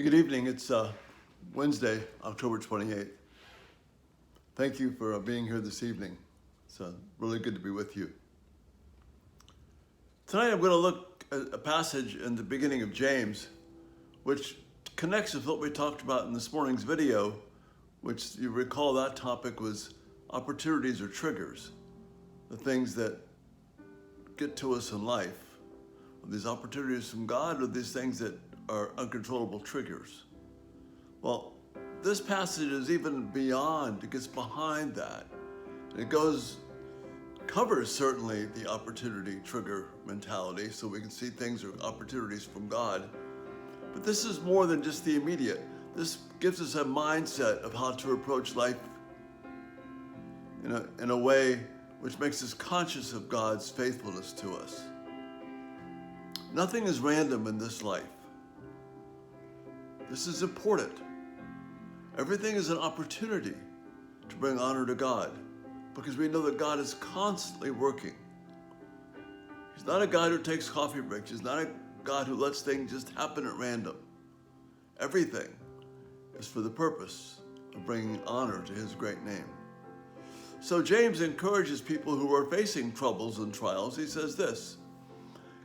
Hey, good evening. It's Wednesday, October 28th. Thank you for being here this evening. It's really good to be with you. Tonight I'm going to look at a passage in the beginning of James, which connects with what we talked about in this morning's video, which you recall that topic was opportunities or triggers, the things that get to us in life. Are these opportunities from God or these things that are uncontrollable triggers? Well, this passage is even beyond, it gets behind that. It covers certainly the opportunity trigger mentality, so we can see things are opportunities from God. But this is more than just the immediate. This gives us a mindset of how to approach life in a way which makes us conscious of God's faithfulness to us. Nothing is random in this life. This is important. Everything is an opportunity to bring honor to God because we know that God is constantly working. He's not a God who takes coffee breaks. He's not a God who lets things just happen at random. Everything is for the purpose of bringing honor to His great name. So James encourages people who are facing troubles and trials. He says this: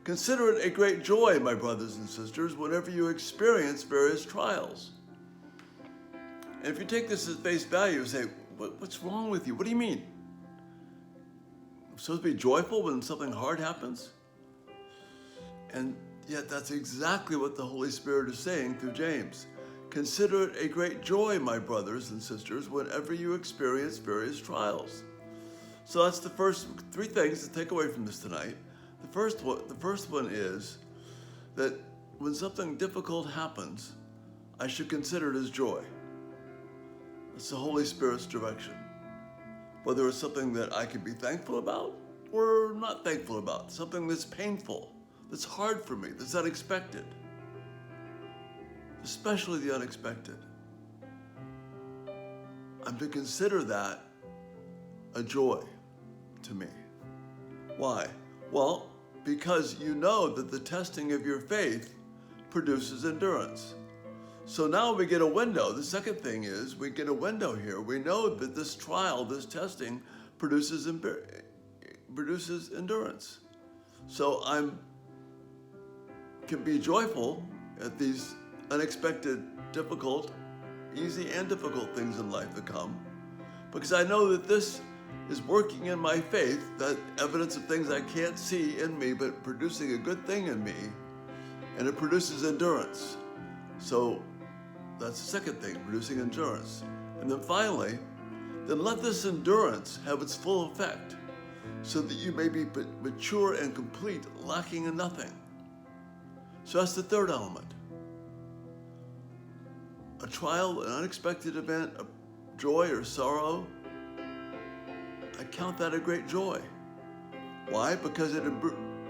"Consider it a great joy, my brothers and sisters, whenever you experience various trials." And if you take this at face value and say, what's wrong with you? What do you mean? I'm supposed to be joyful when something hard happens? And yet that's exactly what the Holy Spirit is saying through James. Consider it a great joy, my brothers and sisters, whenever you experience various trials. So that's the first three things to take away from this tonight. The first one is that when something difficult happens, I should consider it as joy. It's the Holy Spirit's direction. Whether it's something that I can be thankful about or not thankful about, something that's painful, that's hard for me, that's unexpected, especially the unexpected. I'm to consider that a joy to me. Why? Well, because you know that the testing of your faith produces endurance. So now we get a window. The second thing is we get a window here. We know that this trial, this testing produces endurance. So I can be joyful at these unexpected, difficult, easy and difficult things in life that come, because I know that this is working in my faith, that evidence of things I can't see in me, but producing a good thing in me, and it produces endurance. So that's the second thing, producing endurance. And then finally, then let this endurance have its full effect, so that you may be mature and complete, lacking in nothing. So that's the third element. A trial, an unexpected event, a joy or sorrow, I count that a great joy. Why? Because it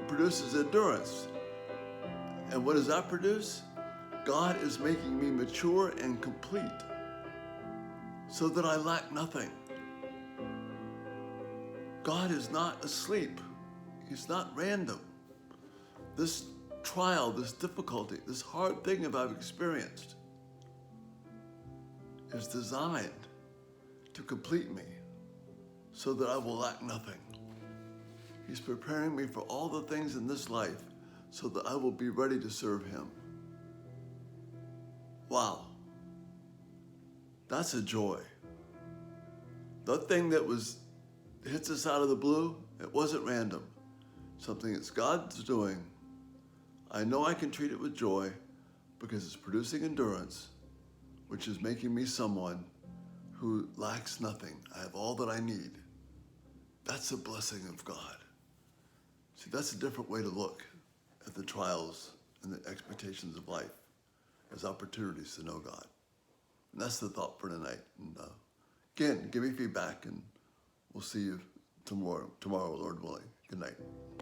produces endurance. And what does that produce? God is making me mature and complete so that I lack nothing. God is not asleep. He's not random. This trial, this difficulty, this hard thing that I've experienced is designed to complete me so that I will lack nothing. He's preparing me for all the things in this life so that I will be ready to serve Him. Wow. That's a joy. That thing that hits us out of the blue, it wasn't random. Something that's God's doing. I know I can treat it with joy because it's producing endurance, which is making me someone who lacks nothing. I have all that I need. That's a blessing of God. See, that's a different way to look at the trials and the expectations of life as opportunities to know God. And that's the thought for tonight. And again, give me feedback, and we'll see you tomorrow, Lord willing. Good night.